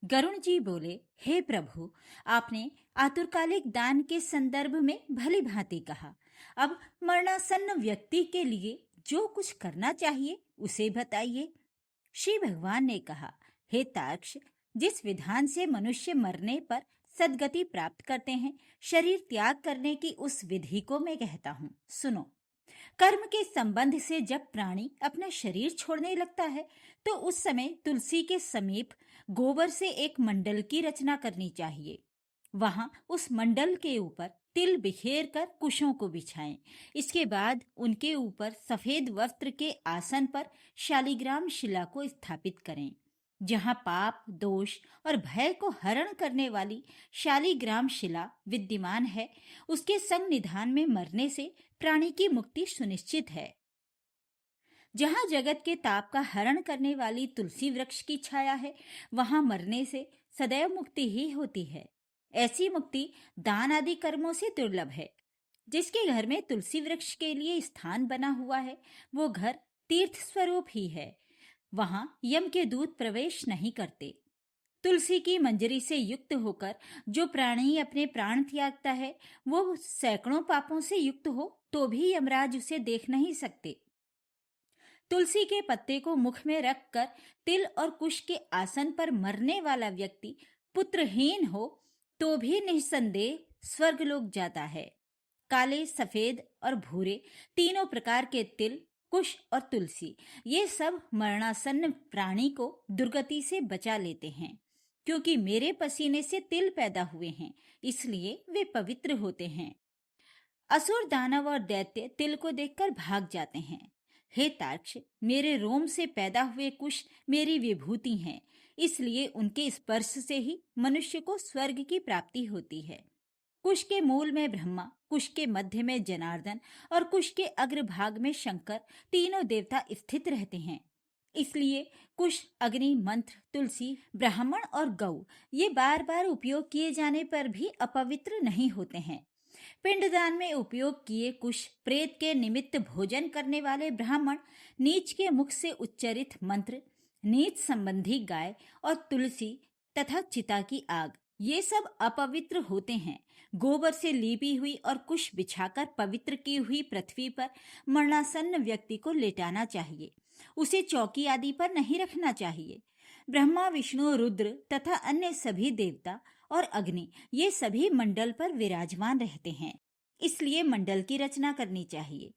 गरुण जी बोले, हे प्रभु, आपने आतुरकालिक दान के संदर्भ में भली भांति कहा। अब मरणासन्न व्यक्ति के लिए जो कुछ करना चाहिए उसे बताइए। श्री भगवान ने कहा, हे तार्क्ष, जिस विधान से मनुष्य मरने पर सद्गति प्राप्त करते हैं, शरीर त्याग करने की उस विधि को मैं कहता हूँ। सुनो। कर्म के संबंध से जब प्राणी अपना शरीर छोड़ने लगता है तो उस समय तुलसी के समीप गोबर से एक मंडल की रचना करनी चाहिए। वहां उस मंडल के ऊपर तिल बिखेर कर कुशों को बिछाएं। इसके बाद उनके ऊपर सफेद वस्त्र के आसन पर शालिग्राम शिला को स्थापित करें। जहां पाप, दोष और भय को हरण करने वाली शालिग्राम शिला विद्यमान है, उसके संग निधान में मरने से प्राणी की मुक्ति सुनिश्चित है। जहां जगत के ताप का हरण करने वाली तुलसी वृक्ष की छाया है, वहां मरने से सदैव मुक्ति ही होती है। ऐसी मुक्ति दान आदि कर्मों से दुर्लभ है। जिसके घर में तुलसी वृक्ष के लिए स्थान बना हुआ है, वो घर तीर्थ स्वरूप ही है। वहां यम के दूत प्रवेश नहीं करते। तुलसी की मंजरी से युक्त होकर जो प्राणी अपने प्राण त्यागता है, वो सैकड़ों पापों से युक्त हो तो भी यमराज उसे देख नहीं सकते। तुलसी के पत्ते को मुख में रखकर तिल और कुश के आसन पर मरने वाला व्यक्ति पुत्रहीन हो तो भी निस्संदेह स्वर्गलोक जाता है। काले, सफेद और भूरे तीनों प्रकार के तिल, कुश और तुलसी, ये सब मरणासन्न प्राणी को दुर्गति से बचा लेते हैं। क्योंकि मेरे पसीने से तिल पैदा हुए हैं, इसलिए वे पवित्र होते हैं। असुर, दानव और दैत्य तिल को देखकर भाग जाते हैं। हे तार्क्ष, मेरे रोम से पैदा हुए कुश मेरी विभूति हैं, इसलिए उनके स्पर्श से ही मनुष्य को स्वर्ग की प्राप्ति होती है। कुश के मूल में ब्रह्मा, कुश के मध्य में जनार्दन और कुश के अग्रभाग में शंकर, तीनों देवता स्थित रहते हैं। इसलिए कुश, अग्नि, मंत्र, तुलसी, ब्राह्मण और गौ ये बार बार उपयोग किए जाने पर भी अपवित्र नहीं होते हैं। पिंडदान में उपयोग किए कुश, प्रेत के निमित्त भोजन करने वाले ब्राह्मण, नीच के मुख से उच्चरित मंत्र, नीच संबंधी गाय और तुलसी तथा चिता की आग, ये सब अपवित्र होते हैं। गोबर से लीपी हुई और कुश बिछाकर पवित्र की हुई पृथ्वी पर मरणासन्न व्यक्ति को लेटाना चाहिए। उसे चौकी आदि पर नहीं रखना चाहिए। ब्रह्मा, विष्णु, रुद्र तथा अन्य सभी देवता और अग्नि, ये सभी मंडल पर विराजमान रहते हैं, इसलिए मंडल की रचना करनी चाहिए।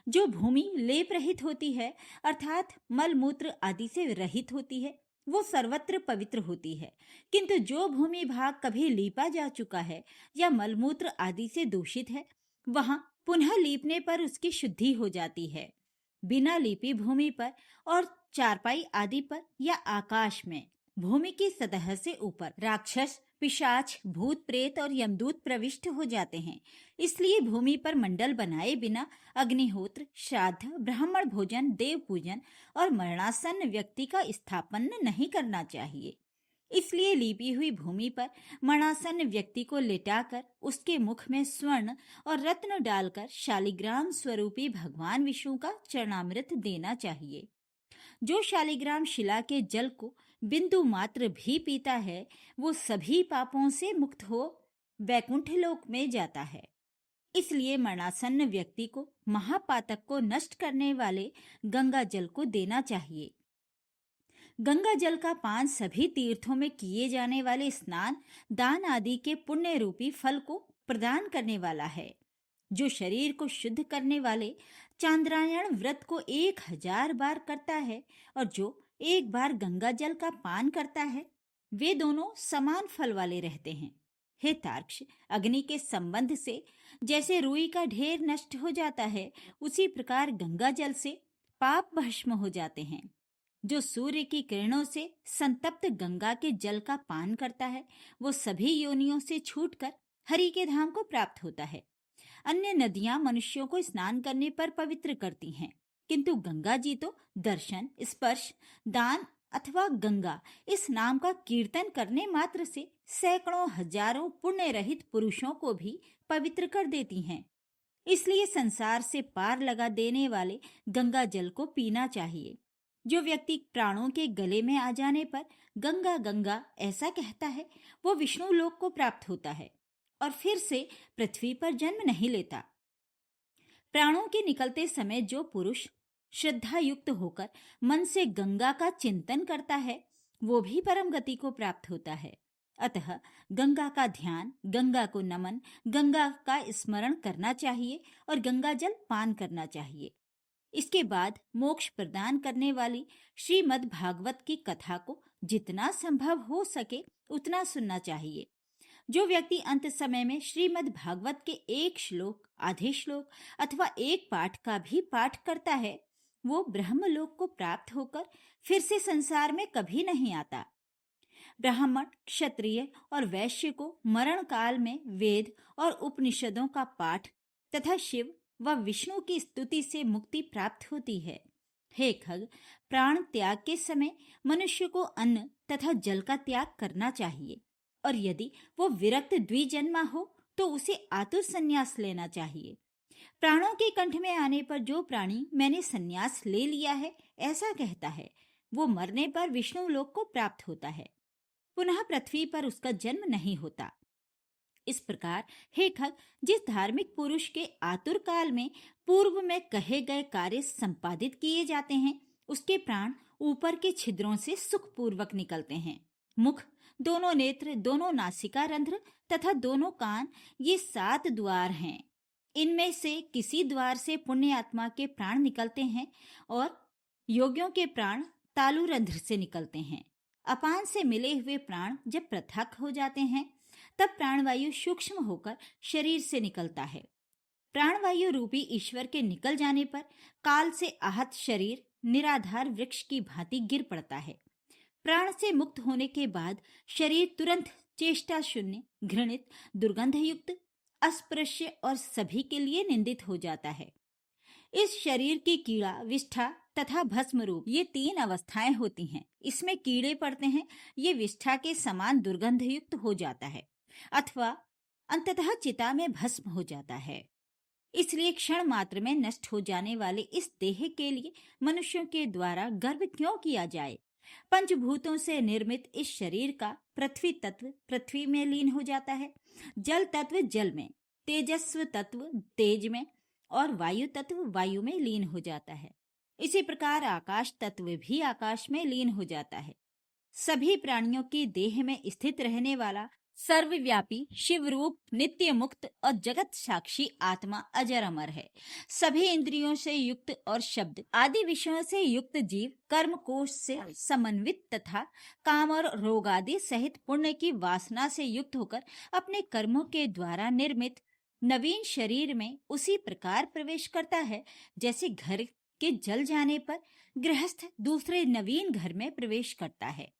जो भूमि लेप रहित होती है, अर्थात मल मूत्र आदि से रहित होती है, वो सर्वत्र पवित्र होती है। किंतु जो भूमि भाग कभी लीपा जा चुका है या मलमूत्र आदि से दूषित है, वहां पुनः लीपने पर उसकी शुद्धि हो जाती है। बिना लीपी भूमि पर और चारपाई आदि पर या आकाश में, भूमि की सतह से ऊपर राक्षस, पिशाच, भूत, प्रेत और यमदूत प्रविष्ट हो जाते हैं। इसलिए भूमि पर मंडल बनाए बिना अग्निहोत्र, श्राद्ध, ब्राह्मण भोजन, देव पूजन और मरणासन्न व्यक्ति का स्थापन नहीं करना चाहिए। इसलिए लीपी हुई भूमि पर मरणासन्न व्यक्ति को लिटाकर उसके मुख में स्वर्ण और रत्न डालकर शालिग्राम स्वरूपी भगवान विष्णु का चरणामृत देना चाहिए। जो शालिग्राम शिला के जल को बिंदु मात्र भी पीता है, वो सभी पापों से मुक्त हो वैकुंठ लोक में जाता है। इसलिए मरणासन्न व्यक्ति को महापातक को नष्ट करने वाले गंगा जल को देना चाहिए। गंगा जल का पान सभी तीर्थों में किए जाने वाले स्नान, दान आदि के पुण्य रूपी फल को प्रदान करने वाला है। जो शरीर को शुद्ध करने वाले चांद्रायण व्रत को 1000 बार करता है और जो एक बार गंगा जल का पान करता है, वे दोनों समान फल वाले रहते हैं। हे तार्क्ष, अग्नि के संबंध से जैसे रुई का ढेर नष्ट हो जाता है, उसी प्रकार गंगा जल से पाप भस्म हो जाते हैं। जो सूर्य की किरणों से संतप्त गंगा के जल का पान करता है, वो सभी योनियों से छूटकर हरि के धाम को प्राप्त होता है। अन्य नदियां मनुष्यों को स्नान करने पर पवित्र करती हैं, किंतु गंगा जी तो दर्शन, स्पर्श, दान अथवा गंगा इस नाम का कीर्तन करने मात्र से सैकड़ों हजारों पुण्य रहित पुरुषों को भी पवित्र कर देती हैं। इसलिए संसार से पार लगा देने वाले गंगा जल को पीना चाहिए। जो व्यक्ति प्राणों के गले में आ जाने पर गंगा गंगा ऐसा कहता है, वो विष्णु लोक को प्राप्त होता है और फिर से पृथ्वी पर जन्म नहीं लेता। प्राणों के निकलते समय जो पुरुष श्रद्धा युक्त होकर मन से गंगा का चिंतन करता है, वो भी परम गति को प्राप्त होता है। अतः गंगा का ध्यान, गंगा को नमन, गंगा का स्मरण करना चाहिए और गंगा जल पान करना चाहिए। इसके बाद मोक्ष प्रदान करने वाली श्रीमद् भागवत की कथा को जितना संभव हो सके उतना सुनना चाहिए। जो व्यक्ति अंत समय में श्रीमद् भागवत के एक श्लोक, आधे श्लोक अथवा एक पाठ का भी पाठ करता है, वो ब्रह्मलोक को प्राप्त होकर फिर से संसार में कभी नहीं आता। ब्राह्मण, क्षत्रिय और वैश्य को मरण काल में वेद और उपनिषदों का पाठ तथा शिव व विष्णु की स्तुति से मुक्ति प्राप्त होती है। हे खग, प्राण त्याग के समय मनुष्य को अन्न तथा जल का त्याग करना चाहिए और यदि वो विरक्त द्विजन्मा हो तो उसे आतुर संन्यास लेना चाहिए। प्राणों के कंठ में आने पर जो प्राणी मैंने संन्यास ले लिया है ऐसा कहता है, वो मरने पर विष्णु लोक को प्राप्त होता है, पुनः पृथ्वी पर उसका जन्म नहीं होता। इस प्रकार हे खग, जिस धार्मिक पुरुष के आतुर काल में पूर्व में कहे गए कार्य संपादित किए जाते हैं, उसके प्राण ऊपर के छिद्रों से सुखपूर्वक निकलते हैं। मुख, दोनों नेत्र, दोनों नासिका रंध्र तथा दोनों कान, ये 7 द्वार हैं। इनमें से किसी द्वार से पुण्य आत्मा के प्राण निकलते हैं और योगियों के प्राण तालु रंध्र से निकलते हैं। अपान से मिले हुए प्राण जब पृथक हो जाते हैं तब प्राणवायु सूक्ष्म होकर शरीर से निकलता है। प्राणवायु रूपी ईश्वर के निकल जाने पर काल से आहत शरीर निराधार वृक्ष की भांति गिर पड़ता है। प्राण से मुक्त होने के बाद शरीर तुरंत चेष्टा शून्य, घृणित, दुर्गंधयुक्त, अस्पृश्य और सभी के लिए निंदित हो जाता है। इस शरीर की कीड़ा, विष्ठा तथा भस्म रूप ये 3 अवस्थाएं होती हैं। इसमें कीड़े पड़ते हैं, ये विष्ठा के समान दुर्गंधयुक्त हो जाता है अथवा अंततः चिता में भस्म हो जाता है। इसलिए क्षण मात्र में नष्ट हो जाने वाले इस देह के लिए मनुष्यों के द्वारा गर्व क्यों किया जाए। पंचभूतों से निर्मित इस शरीर का पृथ्वी तत्व पृथ्वी में लीन हो जाता है, जल तत्व जल में, तेजस्व तत्व तेज में और वायु तत्व वायु में लीन हो जाता है। इसी प्रकार आकाश तत्व भी आकाश में लीन हो जाता है। सभी प्राणियों की देह में स्थित रहने वाला सर्वव्यापी शिव रूप नित्य मुक्त और जगत साक्षी आत्मा अजर अमर है। सभी इंद्रियों से युक्त और शब्द आदि विषयों से युक्त जीव कर्म कोश से समन्वित तथा काम और रोग आदि सहित पुण्य की वासना से युक्त होकर अपने कर्मों के द्वारा निर्मित नवीन शरीर में उसी प्रकार प्रवेश करता है जैसे घर के जल जाने पर गृहस्थ दूसरे नवीन घर में प्रवेश करता है।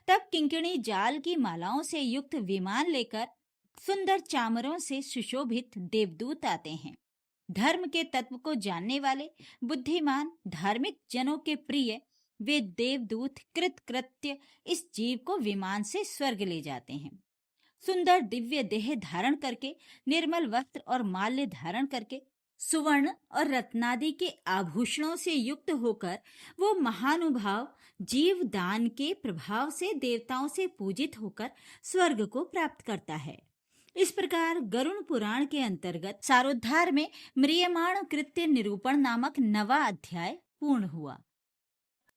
तब किंकिणी जाल की मालाओं से युक्त विमान लेकर सुंदर चामरों से सुशोभित देवदूत आते हैं। धर्म के तत्व को जानने वाले बुद्धिमान धार्मिक जनों के प्रिय वे देवदूत कृतकृत्य इस जीव को विमान से स्वर्ग ले जाते हैं। सुंदर दिव्य देह धारण करके, निर्मल वस्त्र और माल्य धारण करके, सुवर्ण और रत्नादि के आभूषणों से युक्त होकर वो महानुभाव जीव दान के प्रभाव से देवताओं से पूजित होकर स्वर्ग को प्राप्त करता है। इस प्रकार गरुण पुराण के अंतर्गत सारोद्धार में म्रियमाण कृत्य निरूपण नामक 9वां अध्याय पूर्ण हुआ।